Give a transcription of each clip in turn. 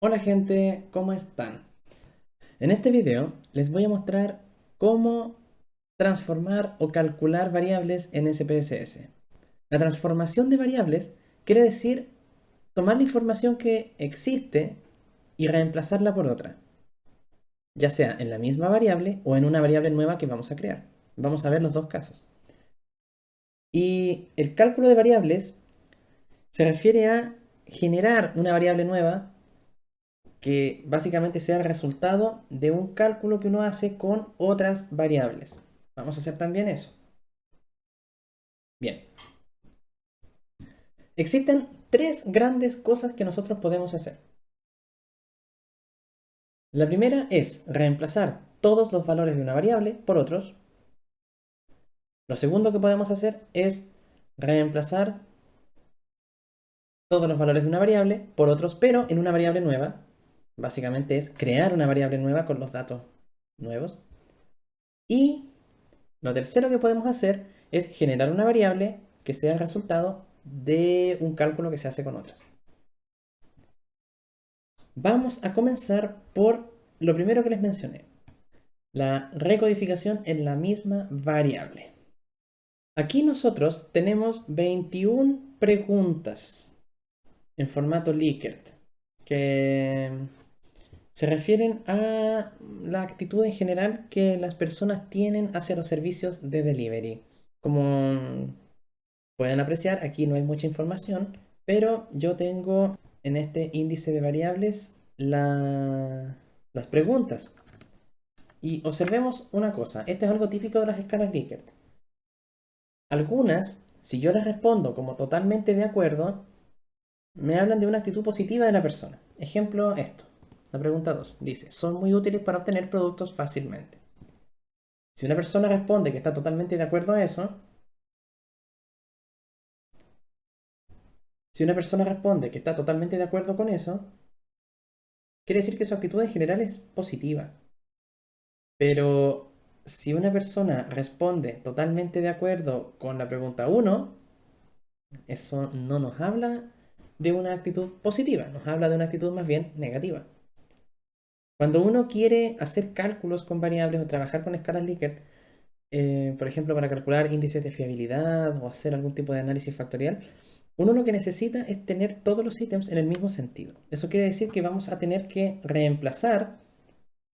Hola gente, ¿cómo están? En este video les voy a mostrar cómo transformar o calcular variables en SPSS. La transformación de variables quiere decir tomar la información que existe y reemplazarla por otra, ya sea en la misma variable o en una variable nueva que vamos a crear. Vamos a ver los dos casos. Y el cálculo de variables se refiere a generar una variable nueva que básicamente sea el resultado de un cálculo que uno hace con otras variables. Vamos a hacer también eso. Bien, existen tres grandes cosas que nosotros podemos hacer. La primera es reemplazar todos los valores de una variable por otros. Lo segundo que podemos hacer es reemplazar todos los valores de una variable por otros, pero en una variable nueva. Básicamente es crear una variable nueva con los datos nuevos. Y lo tercero que podemos hacer es generar una variable que sea el resultado de un cálculo que se hace con otras. Vamos a comenzar por lo primero que les mencioné, la recodificación en la misma variable. Aquí nosotros tenemos 21 preguntas en formato Likert que se refieren a la actitud en general que las personas tienen hacia los servicios de delivery. Como pueden apreciar, aquí no hay mucha información, pero yo tengo en este índice de variables las preguntas. Y observemos una cosa, esto es algo típico de las escalas Likert. Algunas, si yo les respondo como totalmente de acuerdo, me hablan de una actitud positiva de la persona. Ejemplo, esto. La pregunta 2 dice, son muy útiles para obtener productos fácilmente. Si una persona responde que está totalmente de acuerdo a eso, si una persona responde que está totalmente de acuerdo con eso, quiere decir que su actitud en general es positiva. Pero si una persona responde totalmente de acuerdo con la pregunta uno, eso no nos habla de una actitud positiva, nos habla de una actitud más bien negativa. Cuando uno quiere hacer cálculos con variables o trabajar con escalas Likert, por ejemplo, para calcular índices de fiabilidad o hacer algún tipo de análisis factorial, uno lo que necesita es tener todos los ítems en el mismo sentido. Eso quiere decir que vamos a tener que reemplazar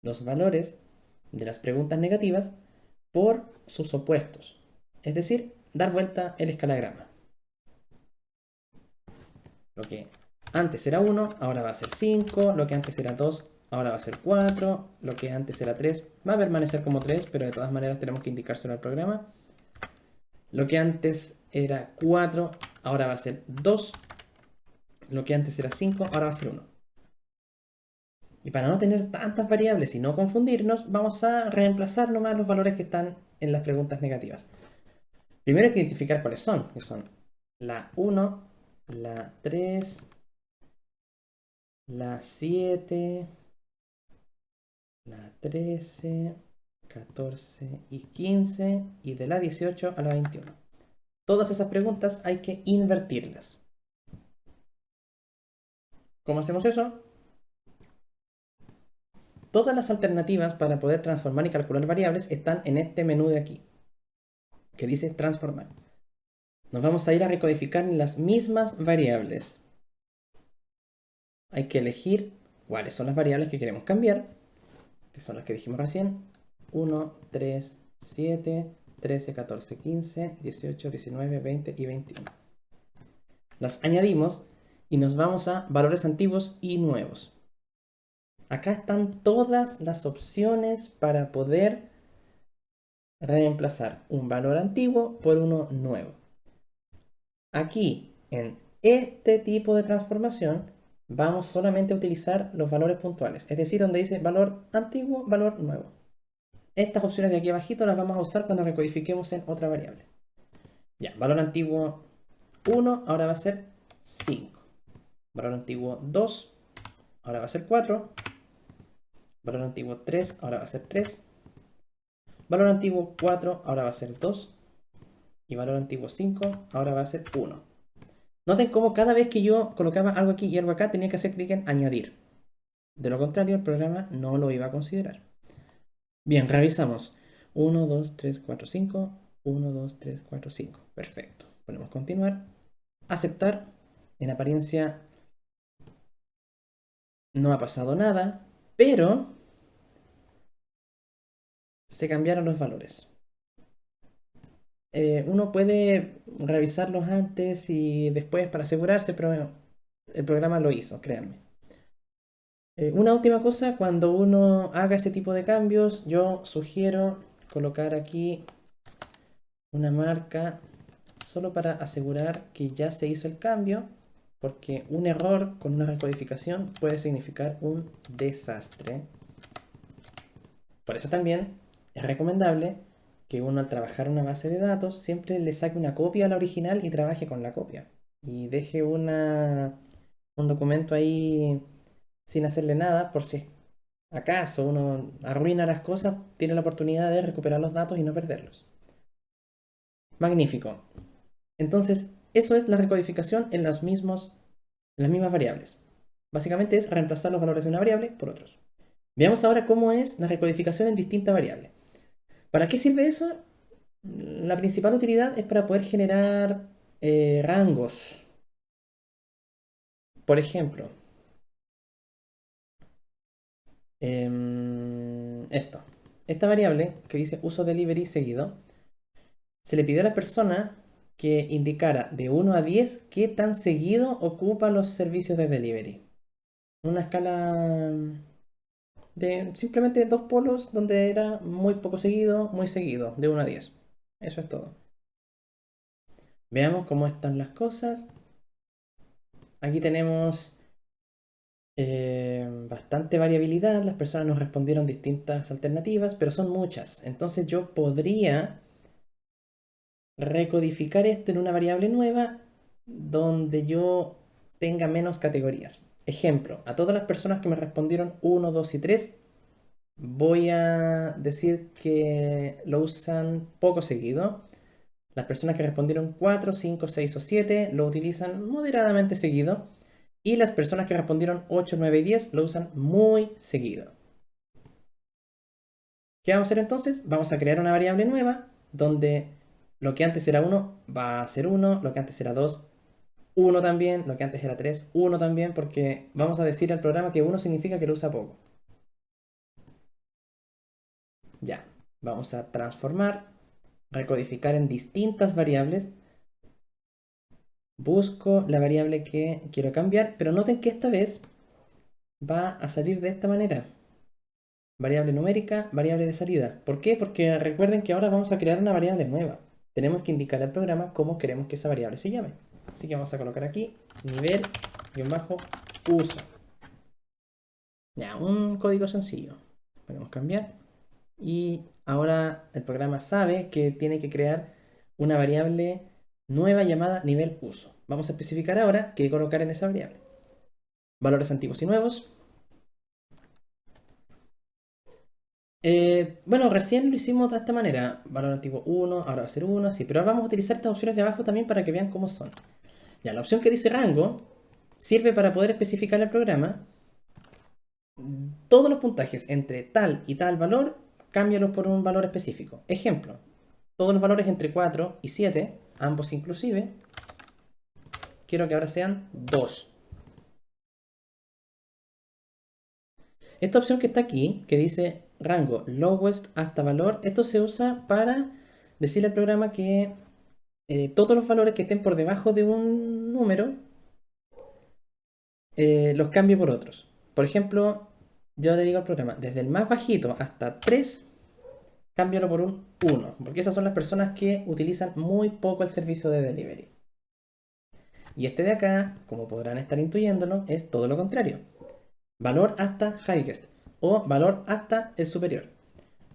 los valores de las preguntas negativas por sus opuestos. Es decir, dar vuelta el escalagrama. Lo que antes era 1, ahora va a ser 5. Lo que antes era 2, ahora va a ser 4. Lo que antes era 3, va a permanecer como 3, pero de todas maneras tenemos que indicárselo al programa. Lo que antes era 4, ahora va a ser 2. Lo que antes era 5, ahora va a ser 1. Y para no tener tantas variables y no confundirnos, vamos a reemplazar nomás los valores que están en las preguntas negativas. Primero hay que identificar cuáles son, que son la 1, la 3, la 7, la 13, 14 y 15 y de la 18 a la 21. Todas esas preguntas hay que invertirlas. ¿Cómo hacemos eso? Todas las alternativas para poder transformar y calcular variables están en este menú de aquí, que dice transformar. Nos vamos a ir a recodificar en las mismas variables. Hay que elegir cuáles son las variables que queremos cambiar, que son las que dijimos recién. 1, 3, 7, 13, 14, 15, 18, 19, 20 y 21. Las añadimos y nos vamos a valores antiguos y nuevos. Acá están todas las opciones para poder reemplazar un valor antiguo por uno nuevo. Aquí, en este tipo de transformación, vamos solamente a utilizar los valores puntuales, es decir, donde dice valor antiguo, valor nuevo. Estas opciones de aquí abajito las vamos a usar cuando recodifiquemos en otra variable. Ya, valor antiguo 1 ahora va a ser 5. Valor antiguo 2 ahora va a ser 4. Valor antiguo 3 ahora va a ser 3. Valor antiguo 4 ahora va a ser 2. Y valor antiguo 5 ahora va a ser 1. Noten cómo cada vez que yo colocaba algo aquí y algo acá tenía que hacer clic en añadir. De lo contrario, el programa no lo iba a considerar. Bien, revisamos. 1, 2, 3, 4, 5. 1, 2, 3, 4, 5. Perfecto. Ponemos continuar. Aceptar. En apariencia no ha pasado nada, pero se cambiaron los valores. Uno puede revisarlos antes y después para asegurarse, pero bueno, el programa lo hizo, créanme. Una última cosa, cuando uno haga ese tipo de cambios, yo sugiero colocar aquí una marca solo para asegurar que ya se hizo el cambio, porque un error con una recodificación puede significar un desastre. Por eso también es recomendable que uno al trabajar una base de datos siempre le saque una copia a la original y trabaje con la copia. Y deje un documento ahí sin hacerle nada por si acaso uno arruina las cosas, tiene la oportunidad de recuperar los datos y no perderlos. Magnífico. Entonces, eso es la recodificación en las mismas variables. Básicamente es reemplazar los valores de una variable por otros. Veamos ahora cómo es la recodificación en distintas variables. ¿Para qué sirve eso? La principal utilidad es para poder generar rangos. Por ejemplo, esta variable que dice uso delivery seguido, se le pidió a la persona que indicara de 1 a 10 qué tan seguido ocupa los servicios de delivery. Una escala de simplemente dos polos donde era muy poco seguido, muy seguido, de 1 a 10. Eso es todo. Veamos cómo están las cosas. Aquí tenemos bastante variabilidad. Las personas nos respondieron distintas alternativas, pero son muchas. Entonces yo podría recodificar esto en una variable nueva donde yo tenga menos categorías. Ejemplo, a todas las personas que me respondieron 1, 2 y 3, voy a decir que lo usan poco seguido. Las personas que respondieron 4, 5, 6 o 7 lo utilizan moderadamente seguido. Y las personas que respondieron 8, 9 y 10 lo usan muy seguido. ¿Qué vamos a hacer entonces? Vamos a crear una variable nueva donde lo que antes era 1 va a ser 1, lo que antes era 2, 1 también, lo que antes era 3, 1 también, porque vamos a decir al programa que 1 significa que lo usa poco. Ya, vamos a transformar, recodificar en distintas variables. Busco la variable que quiero cambiar, pero noten que esta vez va a salir de esta manera. Variable numérica, variable de salida. ¿Por qué? Porque recuerden que ahora vamos a crear una variable nueva. Tenemos que indicar al programa cómo queremos que esa variable se llame. Así que vamos a colocar aquí nivel-uso. Ya, un código sencillo. Podemos cambiar. Y ahora el programa sabe que tiene que crear una variable nueva llamada nivel uso. Vamos a especificar ahora qué colocar en esa variable. Valores antiguos y nuevos. Bueno, recién lo hicimos de esta manera. Valor antiguo 1, ahora va a ser 1, sí. Pero ahora vamos a utilizar estas opciones de abajo también para que vean cómo son. Ya, la opción que dice rango sirve para poder especificar el programa todos los puntajes entre tal y tal valor, cámbialos por un valor específico. Ejemplo, todos los valores entre 4 y 7, ambos inclusive, quiero que ahora sean 2. Esta opción que está aquí, que dice rango lowest hasta valor, esto se usa para decirle al programa que todos los valores que estén por debajo de un número los cambie por otros. Por ejemplo, yo le digo al programa, desde el más bajito hasta 3, cámbialo por un 1, porque esas son las personas que utilizan muy poco el servicio de delivery. Y este de acá, como podrán estar intuyéndolo, es todo lo contrario. Valor hasta highest o valor hasta el superior.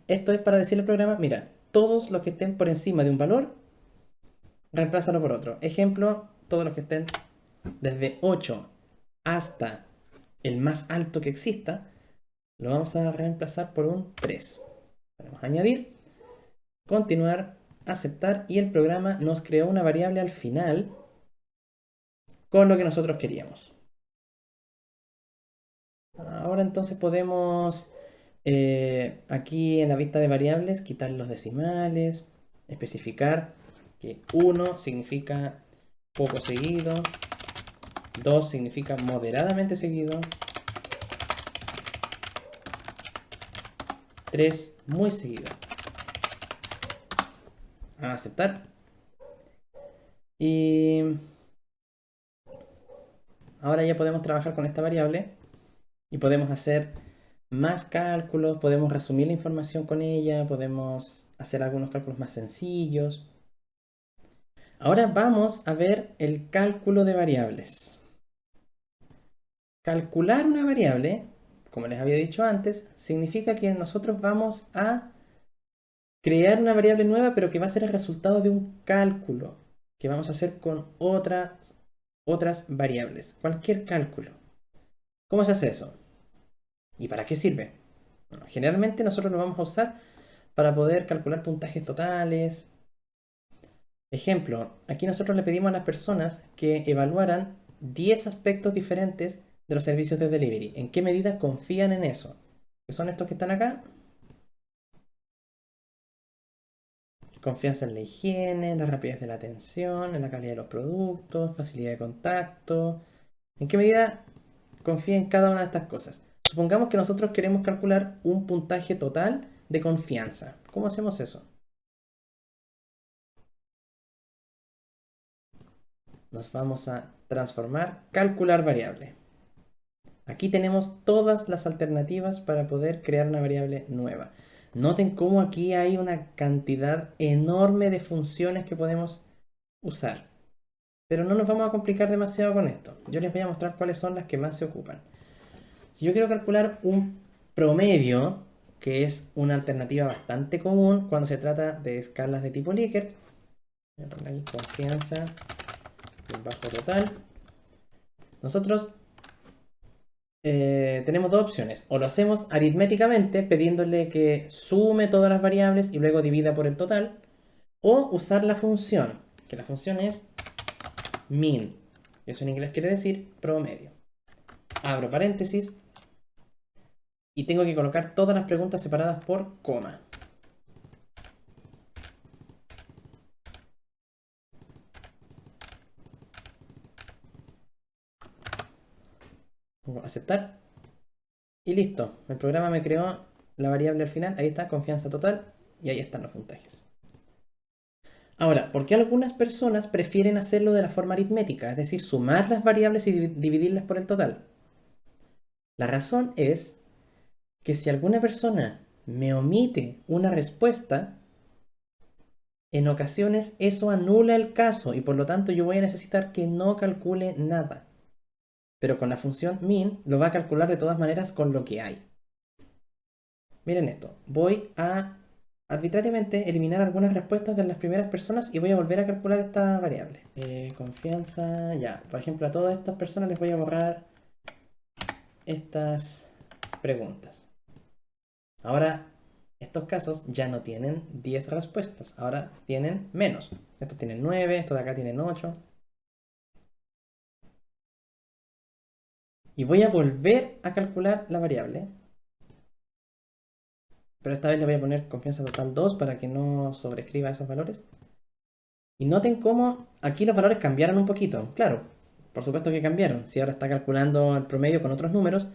Esto es para decirle al programa, mira, todos los que estén por encima de un valor, reemplázalo por otro. Ejemplo, todos los que estén desde 8 hasta el más alto que exista, lo vamos a reemplazar por un 3. Vamos a añadir, continuar, aceptar y el programa nos creó una variable al final con lo que nosotros queríamos. Ahora entonces podemos aquí en la vista de variables quitar los decimales, especificar que 1 significa poco seguido, 2 significa moderadamente seguido, 3 muy seguido. A aceptar. Y ahora ya podemos trabajar con esta variable y podemos hacer más cálculos, podemos resumir la información con ella, podemos hacer algunos cálculos más sencillos. Ahora vamos a ver el cálculo de variables. Calcular una variable, como les había dicho antes, significa que nosotros vamos a crear una variable nueva, pero que va a ser el resultado de un cálculo que vamos a hacer con otras variables. Cualquier cálculo. ¿Cómo se hace eso? ¿Y para qué sirve? Bueno, generalmente nosotros lo vamos a usar para poder calcular puntajes totales. Ejemplo, aquí nosotros le pedimos a las personas que evaluaran 10 aspectos diferentes de los servicios de delivery. ¿En qué medida confían en eso? ¿Qué son estos que están acá? Confianza en la higiene, la rapidez de la atención, en la calidad de los productos, facilidad de contacto. ¿En qué medida confía en cada una de estas cosas? Supongamos que nosotros queremos calcular un puntaje total de confianza. ¿Cómo hacemos eso? Nos vamos a transformar, calcular variable. Aquí tenemos todas las alternativas para poder crear una variable nueva. Noten cómo aquí hay una cantidad enorme de funciones que podemos usar. Pero no nos vamos a complicar demasiado con esto. Yo les voy a mostrar cuáles son las que más se ocupan. Si yo quiero calcular un promedio, que es una alternativa bastante común cuando se trata de escalas de tipo Likert, voy a poner aquí confianza bajo total. Nosotros tenemos dos opciones. O lo hacemos aritméticamente, pidiéndole que sume todas las variables y luego divida por el total. O usar la función, que la función es min. Eso en inglés quiere decir promedio. Abro paréntesis. Y tengo que colocar todas las preguntas separadas por coma. Pongo aceptar. Y listo. El programa me creó la variable al final. Ahí está, confianza total. Y ahí están los puntajes. Ahora, ¿por qué algunas personas prefieren hacerlo de la forma aritmética? Es decir, sumar las variables y dividirlas por el total. La razón es que si alguna persona me omite una respuesta, en ocasiones eso anula el caso y por lo tanto yo voy a necesitar que no calcule nada. Pero con la función min lo va a calcular de todas maneras con lo que hay. Miren esto, voy a arbitrariamente eliminar algunas respuestas de las primeras personas y voy a volver a calcular esta variable. Confianza, ya. Por ejemplo, a todas estas personas les voy a borrar estas preguntas. Ahora, estos casos ya no tienen 10 respuestas, ahora tienen menos. Estos tienen 9, estos de acá tienen 8. Y voy a volver a calcular la variable. Pero esta vez le voy a poner confianza total 2 para que no sobrescriba esos valores. Y noten cómo aquí los valores cambiaron un poquito. Claro, por supuesto que cambiaron. Si ahora está calculando el promedio con otros números.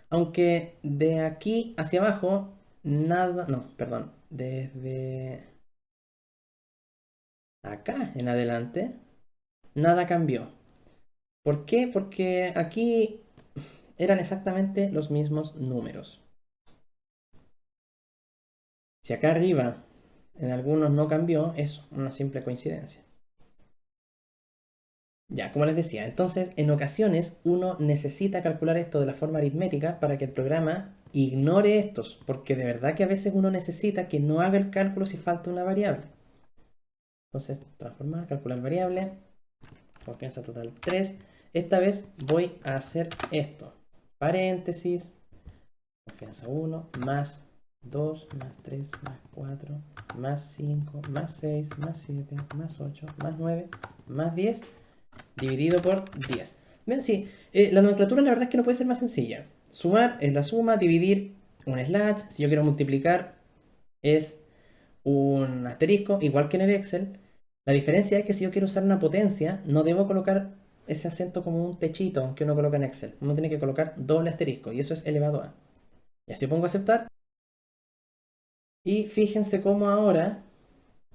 Aunque de aquí hacia abajo, nada... No, perdón. Desde acá en adelante, nada cambió. ¿Por qué? Porque aquí eran exactamente los mismos números. Si acá arriba en algunos no cambió, es una simple coincidencia. Ya, como les decía, entonces en ocasiones uno necesita calcular esto de la forma aritmética para que el programa ignore estos, porque de verdad que a veces uno necesita que no haga el cálculo si falta una variable. Entonces, transformar, calcular variable, confianza total 3. Esta vez voy a hacer esto. Paréntesis, confianza 1, más 2, más 3, más 4, más 5, más 6, más 7, más 8, más 9, más 10, dividido por 10. Ven, sí, la nomenclatura la verdad es que no puede ser más sencilla. Sumar es la suma, dividir un slash. Si yo quiero multiplicar es un asterisco, igual que en el Excel. La diferencia es que si yo quiero usar una potencia, no debo colocar ese acento como un techito que uno coloca en Excel. Uno tiene que colocar doble asterisco y eso es elevado a. Y así pongo aceptar. Y fíjense cómo ahora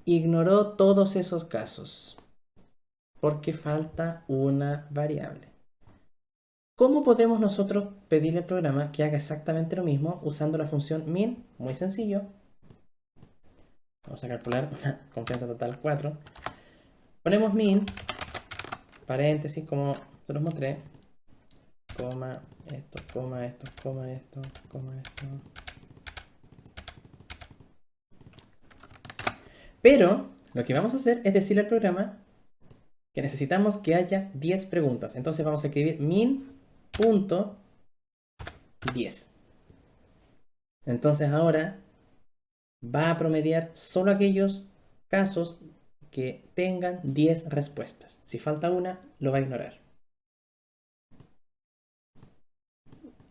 ignoró todos esos casos. Porque falta una variable. ¿Cómo podemos nosotros pedirle al programa que haga exactamente lo mismo usando la función min? Muy sencillo. Vamos a calcular una confianza total 4. Ponemos min, paréntesis, como se los mostré, coma esto, coma esto, coma esto, coma esto. Pero lo que vamos a hacer es decirle al programa que necesitamos que haya 10 preguntas. Entonces vamos a escribir min.10. Entonces ahora va a promediar solo aquellos casos que tengan 10 respuestas. Si falta una, lo va a ignorar.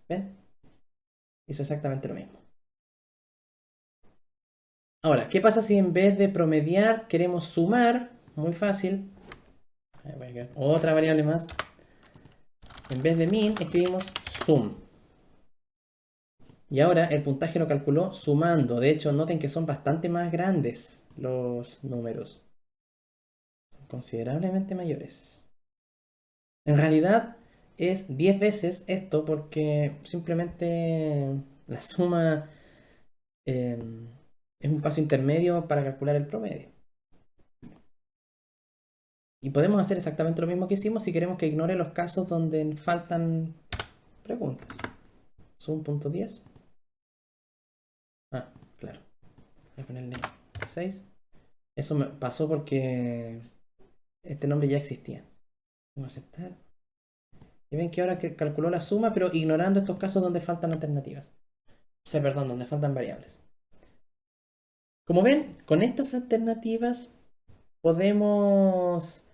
¿Ven? Hizo exactamente lo mismo. Ahora, ¿qué pasa si en vez de promediar queremos sumar? Muy fácil. Otra variable más. En vez de min, escribimos sum. Y ahora el puntaje lo calculó sumando. De hecho, noten que son bastante más grandes los números. Son considerablemente mayores. En realidad es 10 veces esto porque simplemente la suma es un paso intermedio para calcular el promedio. Y podemos hacer exactamente lo mismo que hicimos si queremos que ignore los casos donde faltan preguntas. Sum.10. Ah, claro. Voy a ponerle 6. Eso me pasó porque este nombre ya existía. Vamos a aceptar. Y ven que ahora que calculó la suma, pero ignorando estos casos donde faltan alternativas. O sea, perdón, donde faltan variables. Como ven, con estas alternativas podemos...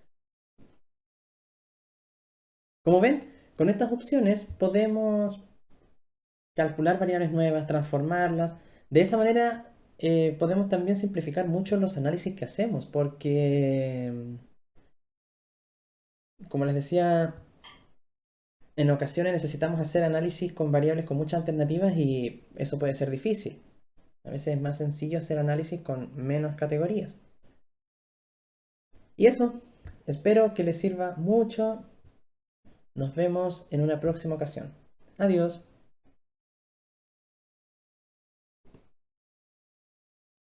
Como ven, con estas opciones podemos calcular variables nuevas, transformarlas. De esa manera podemos también simplificar mucho los análisis que hacemos, porque, como les decía, en ocasiones necesitamos hacer análisis con variables con muchas alternativas y eso puede ser difícil. A veces es más sencillo hacer análisis con menos categorías. Y eso, espero que les sirva mucho. Nos vemos en una próxima ocasión. Adiós.